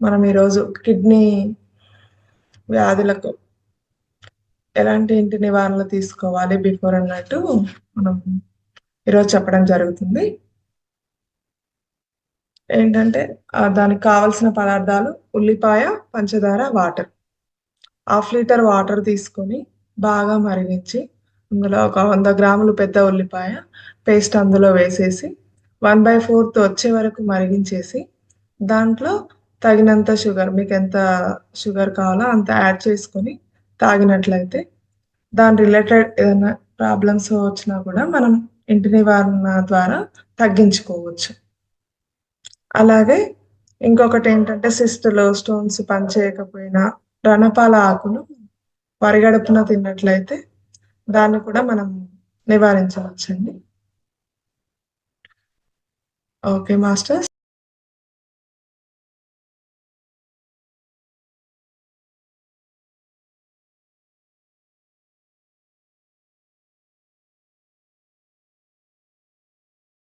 మనం ఈరోజు కిడ్నీ వ్యాధులకు ఎలాంటి ఇంటి నివారణలు తీసుకోవాలి బిఫోర్ అన్నట్టు మనం ఈరోజు చెప్పడం జరుగుతుంది. ఏంటంటే దానికి కావాల్సిన పదార్థాలు ఉల్లిపాయ, పంచదార, వాటర్. 1/2 లీటర్ వాటర్ తీసుకొని బాగా మరిగించి అందులో ఒక 100 గ్రాములు పెద్ద ఉల్లిపాయ పేస్ట్ అందులో వేసేసి 1/4 వచ్చే వరకు మరిగించేసి దాంట్లో తగినంత షుగర్ మీకెంత షుగర్ కావాలో అంత యాడ్ చేసుకొని తాగినట్లయితే దాని రిలేటెడ్ ఏదైనా ప్రాబ్లమ్స్ వచ్చినా కూడా మనం ఇంటి నివారణ ద్వారా తగ్గించుకోవచ్చు. అలాగే ఇంకొకటేంటంటే సిస్టులు, స్టోన్స్ పనిచేయకపోయినా రణపాల ఆకును పరిగడుపున తిన్నట్లయితే దాన్ని కూడా మనం నివారించవచ్చండి. Okay masters.